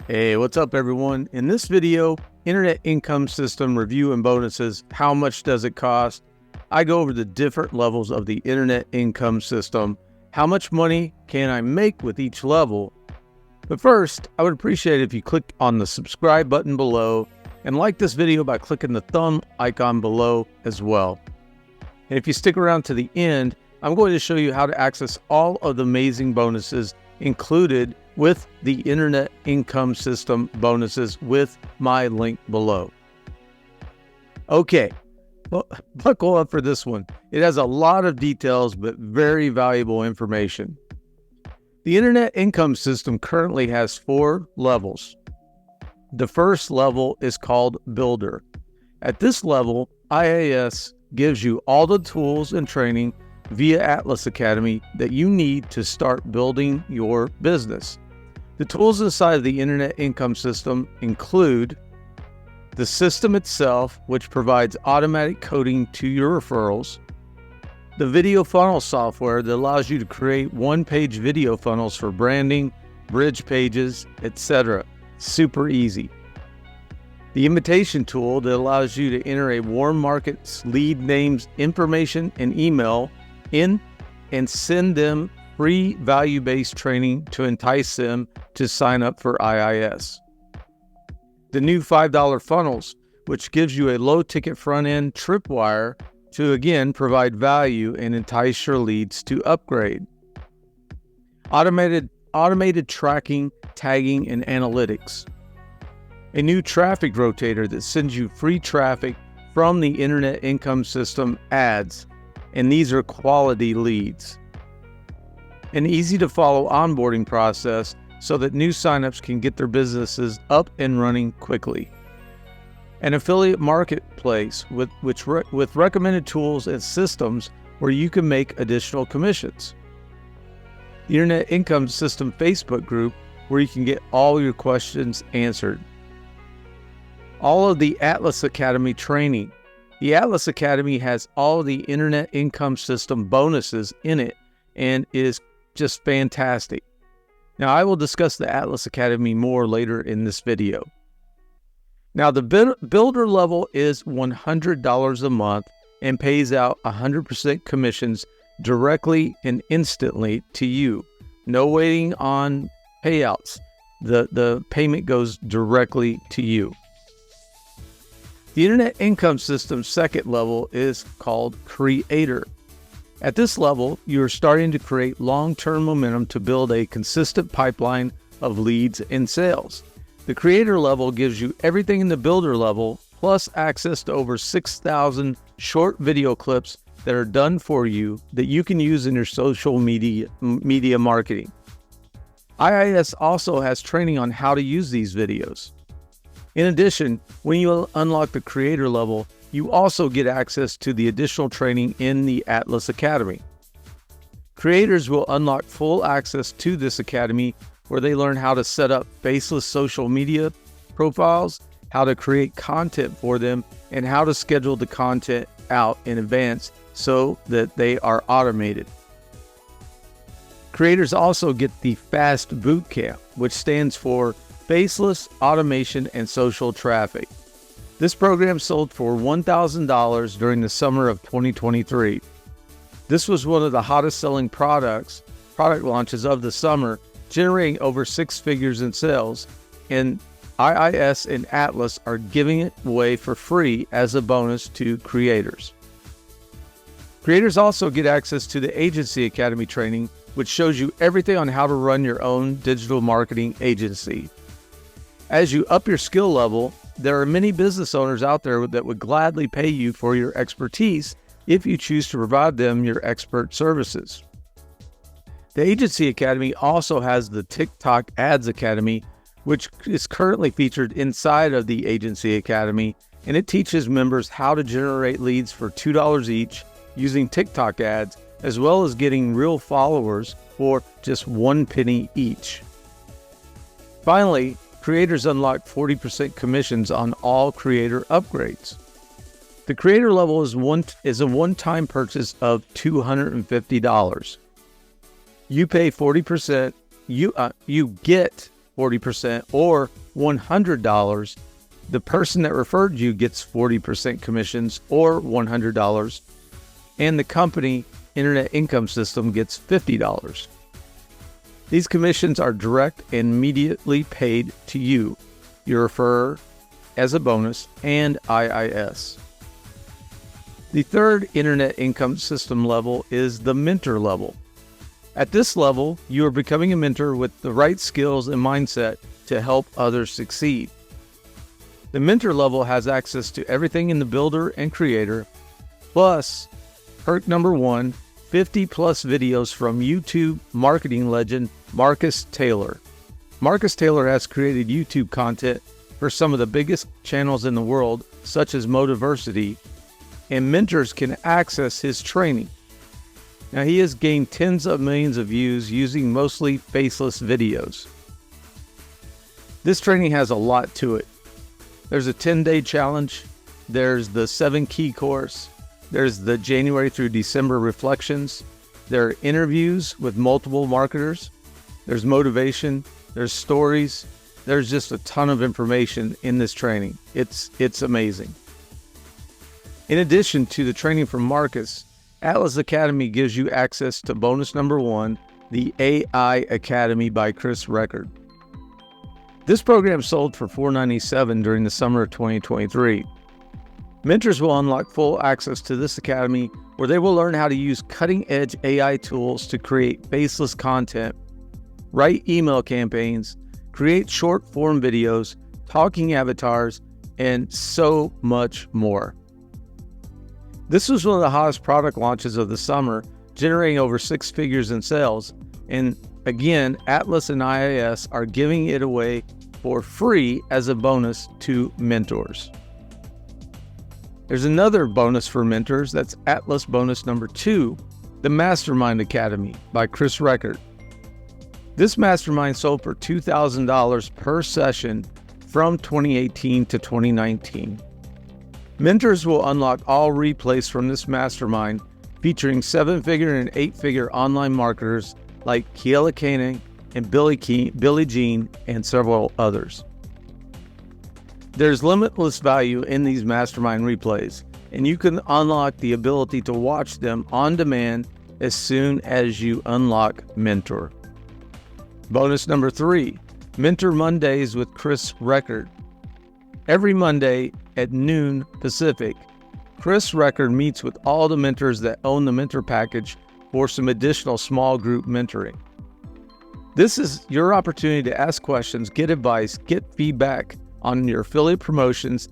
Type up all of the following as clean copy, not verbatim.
Hey, what's up everyone? In this video, Internet Income System Review and Bonuses, how much does it cost? I go over the different levels of the Internet Income System, how much money can I make with each level. But first, I would appreciate it if you click on the subscribe button below and like this video by clicking the thumb icon below as well. And if you stick around to the end, I'm going to show you how to access all of the amazing bonuses included with the Internet Income System bonuses with my link below. Okay, well, buckle up for this one. It has a lot of details, but very valuable information. The Internet Income System currently has 4 levels. The first level is called Builder. At this level, IIS gives you all the tools and training via Atlas Academy that you need to start building your business. The tools inside of the Internet Income System include the system itself, which provides automatic coding to your referrals, the video funnel software that allows you to create one-page video funnels for branding, bridge pages, etc. Super easy. The invitation tool that allows you to enter a warm market's lead names, information, and email in and send them free value-based training to entice them to sign up for IIS. The new $5 funnels, which gives you a low-ticket front-end tripwire to again provide value and entice your leads to upgrade. Automated tracking, tagging, and analytics. A new traffic rotator that sends you free traffic from the Internet Income System ads, and these are quality leads. An easy-to-follow onboarding process so that new signups can get their businesses up and running quickly. An affiliate marketplace with recommended tools and systems where you can make additional commissions. The Internet Income System Facebook group where you can get all your questions answered. All of the Atlas Academy training. The Atlas Academy has all of the Internet Income System bonuses in it and is just fantastic. Now, I will discuss the Atlas Academy more later in this video. Now, the builder level is $100 a month and pays out 100% commissions directly and instantly to you. No waiting on payouts. The payment goes directly to you. The Internet Income System's second level is called Creator. At this level, you are starting to create long-term momentum to build a consistent pipeline of leads and sales. The Creator level gives you everything in the Builder level, plus access to over 6,000 short video clips that are done for you that you can use in your social media marketing. IIS also has training on how to use these videos. In addition, when you unlock the Creator level, you also get access to the additional training in the Atlas Academy. Creators will unlock full access to this academy where they learn how to set up faceless social media profiles, how to create content for them, and how to schedule the content out in advance so that they are automated. Creators also get the FAST Bootcamp, which stands for Faceless Automation and Social Traffic. This program sold for $1,000 during the summer of 2023. This was one of the hottest selling product launches of the summer, generating over 6 figures in sales, and IIS and Atlas are giving it away for free as a bonus to creators. Creators also get access to the Agency Academy training, which shows you everything on how to run your own digital marketing agency. As you up your skill level, there are many business owners out there that would gladly pay you for your expertise if you choose to provide them your expert services. The Agency Academy also has the TikTok Ads Academy, which is currently featured inside of the Agency Academy, and it teaches members how to generate leads for $2 each using TikTok ads, as well as getting real followers for just 1 penny each. Finally, creators unlock 40% commissions on all creator upgrades. The creator level is a one-time purchase of $250. You pay 40%. You get 40%, or $100, the person that referred you gets 40% commissions, or $100, and the company Internet Income System gets $50. These commissions are direct and immediately paid to you, your referrer, as a bonus, and IIS. The third Internet Income System level is the mentor level. At this level, you are becoming a mentor with the right skills and mindset to help others succeed. The mentor level has access to everything in the Builder and Creator, plus perk number 1, 50 plus videos from YouTube marketing legend Marcus Taylor. Marcus Taylor has created YouTube content for some of the biggest channels in the world, such as Motiversity, and mentors can access his training. Now, he has gained tens of millions of views using mostly faceless videos. This training has a lot to it. There's a 10-day challenge, there's the 7 key course, there's the January through December reflections, there are interviews with multiple marketers, there's motivation, there's stories, there's just a ton of information in this training. It's amazing. In addition to the training from Marcus, Atlas Academy gives you access to bonus number 1, the AI Academy by Chris Record. This program sold for $497 during the summer of 2023. Mentors will unlock full access to this academy where they will learn how to use cutting-edge AI tools to create faceless content, write email campaigns, create short-form videos, talking avatars, and so much more. This was one of the hottest product launches of the summer, generating over 6 figures in sales. And again, Atlas and IIS are giving it away for free as a bonus to mentors. There's another bonus for mentors, that's Atlas bonus number 2, the Mastermind Academy by Chris Record. This mastermind sold for $2,000 per session from 2018 to 2019. Mentors will unlock all replays from this mastermind, featuring 7-figure and 8-figure online marketers like Kiela Koenig and Billie Jean, and several others. There's limitless value in these mastermind replays, and you can unlock the ability to watch them on demand as soon as you unlock Mentor. Bonus number 3, Mentor Mondays with Chris Record. Every Monday at noon Pacific, Chris Record meets with all the mentors that own the mentor package for some additional small group mentoring. This is your opportunity to ask questions, get advice, get feedback on your affiliate promotions,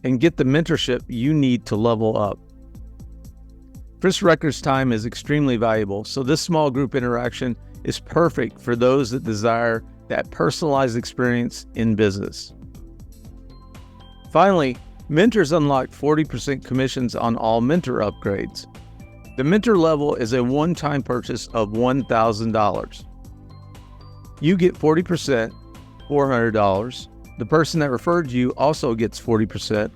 and get the mentorship you need to level up. Chris Record's time is extremely valuable, so this small group interaction is perfect for those that desire that personalized experience in business. Finally, mentors unlock 40% commissions on all mentor upgrades. The mentor level is a one-time purchase of $1,000. You get 40%, $400. The person that referred you also gets 40%,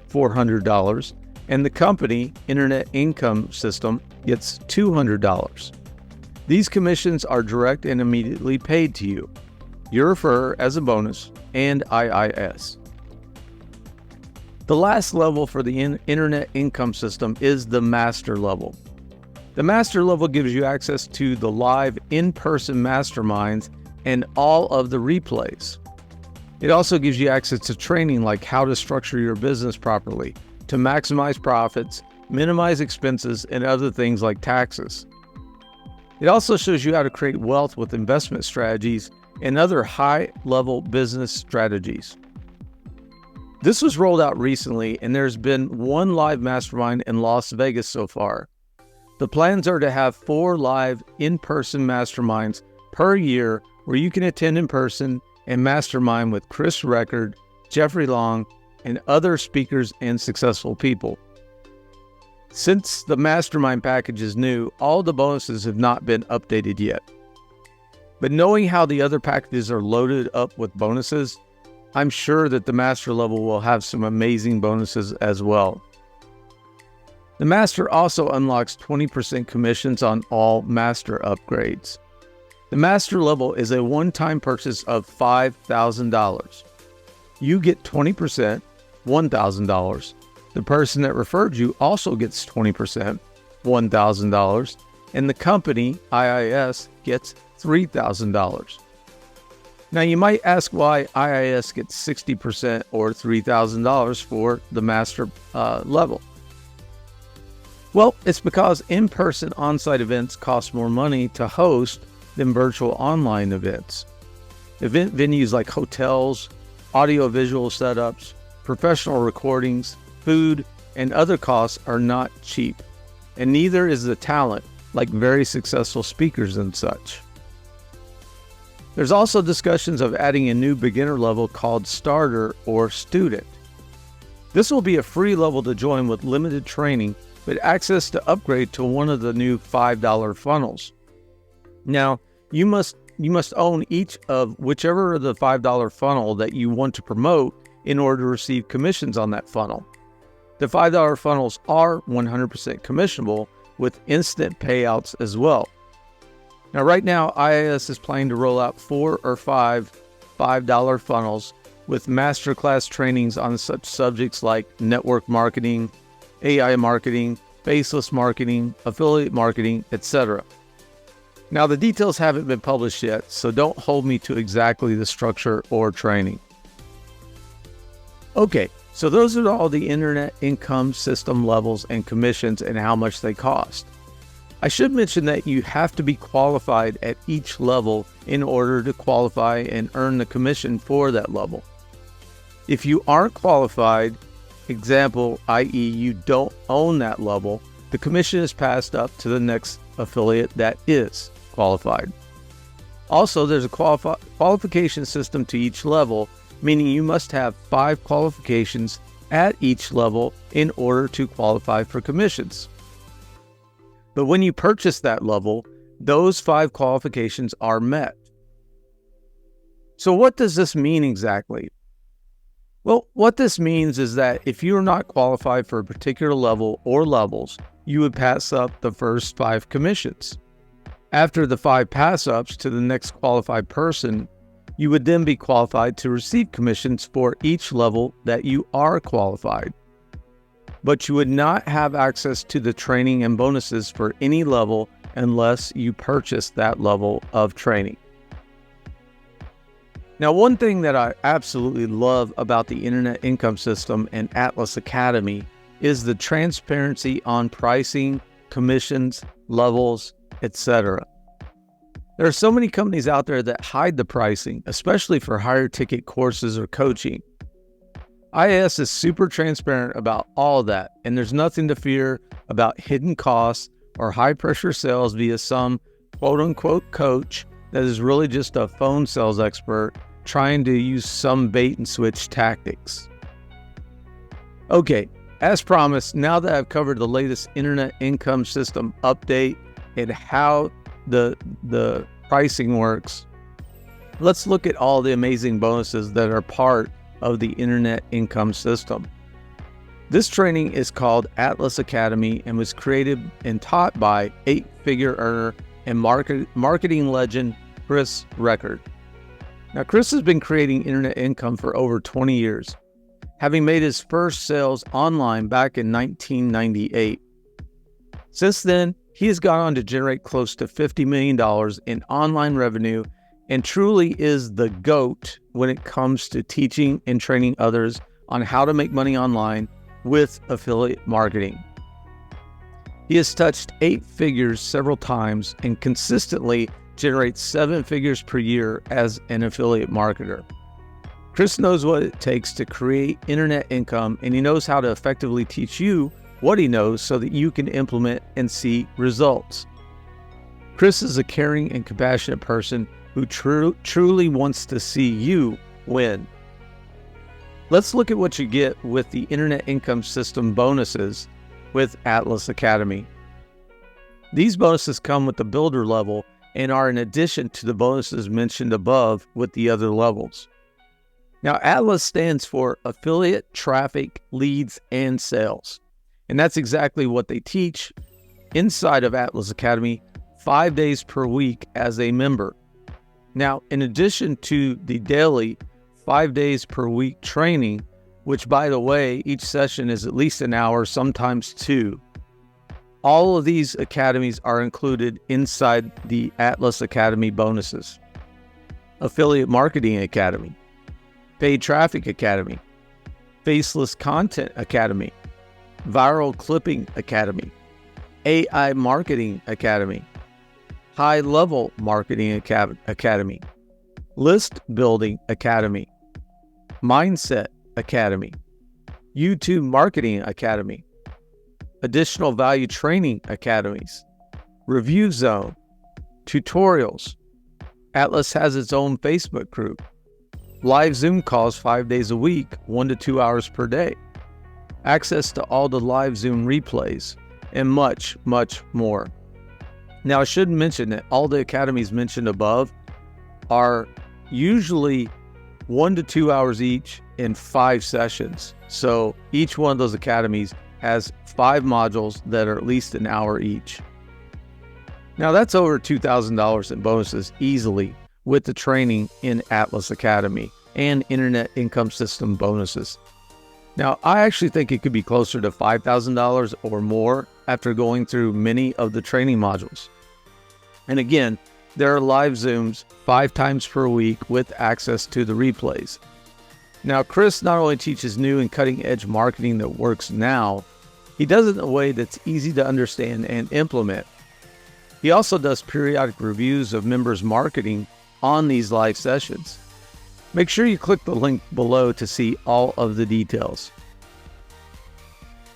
$400. And the company, Internet Income System, gets $200. These commissions are direct and immediately paid to you, your referrer as a bonus, and IIS. The last level for the Internet Income System is the Master level. The Master level gives you access to the live in-person masterminds and all of the replays. It also gives you access to training like how to structure your business properly, to maximize profits, minimize expenses, and other things like taxes. It also shows you how to create wealth with investment strategies and other high-level business strategies. This was rolled out recently, and there's been one live mastermind in Las Vegas so far. The plans are to have 4 live in-person masterminds per year where you can attend in person and mastermind with Chris Record, Jeffrey Long, and other speakers and successful people. Since the mastermind package is new, all the bonuses have not been updated yet. But knowing how the other packages are loaded up with bonuses, I'm sure that the master level will have some amazing bonuses as well. The master also unlocks 20% commissions on all master upgrades. The master level is a one-time purchase of $5,000. You get 20%, $1,000. The person that referred you also gets 20%, $1,000. And the company, IIS, gets $3,000. Now you might ask why IIS gets 60% or $3,000 for the master level. Well, it's because in-person on-site events cost more money to host than virtual online events. Event venues like hotels, audio-visual setups, professional recordings, food, and other costs are not cheap, and neither is the talent, like very successful speakers and such. There's also discussions of adding a new beginner level called Starter or Student. This will be a free level to join with limited training, but access to upgrade to one of the new $5 funnels. Now, you must own each of whichever of the $5 funnel that you want to promote in order to receive commissions on that funnel. The $5 funnels are 100% commissionable with instant payouts as well. Now, right now, IIS is planning to roll out 4 or 5 $5 funnels with masterclass trainings on such subjects like network marketing, AI marketing, faceless marketing, affiliate marketing, etc. Now, the details haven't been published yet, so don't hold me to exactly the structure or training. Okay, so those are all the internet income system levels and commissions and how much they cost. I should mention that you have to be qualified at each level in order to qualify and earn the commission for that level. If you aren't qualified, example, i.e. you don't own that level, the commission is passed up to the next affiliate that is qualified. Also, there's a qualification system to each level, meaning you must have 5 qualifications at each level in order to qualify for commissions. But when you purchase that level, those 5 qualifications are met. So what does this mean exactly? Well, what this means is that if you are not qualified for a particular level or levels, you would pass up the first 5 commissions. After the 5 pass-ups to the next qualified person, you would then be qualified to receive commissions for each level that you are qualified. But you would not have access to the training and bonuses for any level unless you purchase that level of training. Now, one thing that I absolutely love about the Internet Income System and Atlas Academy is the transparency on pricing, commissions, levels, etc. There are so many companies out there that hide the pricing, especially for higher ticket courses or coaching. IIS is super transparent about all of that, and there's nothing to fear about hidden costs or high pressure sales via some quote-unquote coach that is really just a phone sales expert trying to use some bait and switch tactics. Okay, as promised, now that I've covered the latest Internet Income System update and how the pricing works, let's look at all the amazing bonuses that are part of the Internet Income System. This training is called Atlas Academy and was created and taught by 8-figure earner and marketing legend Chris Record. Now, Chris has been creating internet income for over 20 years, having made his first sales online back in 1998. Since then, he has gone on to generate close to $50 million in online revenue and truly is the GOAT when it comes to teaching and training others on how to make money online with affiliate marketing. He has touched 8 figures several times and consistently generates 7 figures per year as an affiliate marketer. Chris knows what it takes to create internet income, and he knows how to effectively teach you what he knows so that you can implement and see results. Chris is a caring and compassionate person who truly wants to see you win. Let's look at what you get with the Internet Income System bonuses with Atlas Academy. These bonuses come with the builder level and are in addition to the bonuses mentioned above with the other levels. Now, Atlas stands for Affiliate Traffic, Leads, and Sales. And that's exactly what they teach inside of Atlas Academy 5 days per week as a member. Now, in addition to the daily 5 days per week training, which by the way, each session is at least an hour, sometimes 2, all of these academies are included inside the Atlas Academy bonuses. Affiliate Marketing Academy, Paid Traffic Academy, Faceless Content Academy, Viral Clipping Academy, AI Marketing Academy, High Level Marketing Academy, List Building Academy, Mindset Academy, YouTube Marketing Academy, Additional Value Training Academies, Review Zone, Tutorials. Atlas has its own Facebook group, live Zoom calls 5 days a week, 1 to 2 hours per day, access to all the live Zoom replays, and much, much more. Now, I should mention that all the academies mentioned above are usually 1 to 2 hours each in 5 sessions. So each one of those academies has 5 modules that are at least an hour each. Now that's over $2,000 in bonuses easily with the training in Atlas Academy and Internet Income System bonuses. Now, I actually think it could be closer to $5,000 or more after going through many of the training modules. And again, there are live Zooms 5 times per week with access to the replays. Now, Chris not only teaches new and cutting-edge marketing that works now, he does it in a way that's easy to understand and implement. He also does periodic reviews of members' marketing on these live sessions. Make sure you click the link below to see all of the details.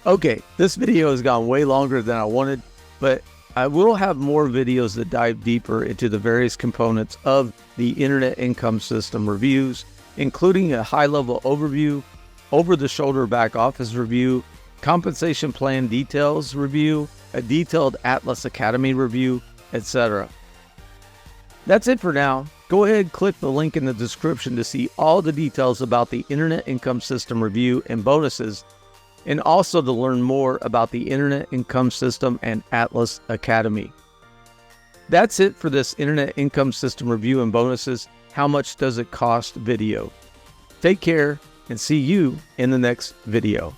Okay, this video has gone way longer than I wanted, but I will have more videos that dive deeper into the various components of the Internet Income System reviews, including a high-level overview, over-the-shoulder back office review, compensation plan details review, a detailed Atlas Academy review, etc. That's it for now. Go ahead and click the link in the description to see all the details about the Internet Income System review and bonuses, and also to learn more about the Internet Income System and Atlas Academy. That's it for this Internet Income System review and bonuses. How much does it cost video? Take care and see you in the next video.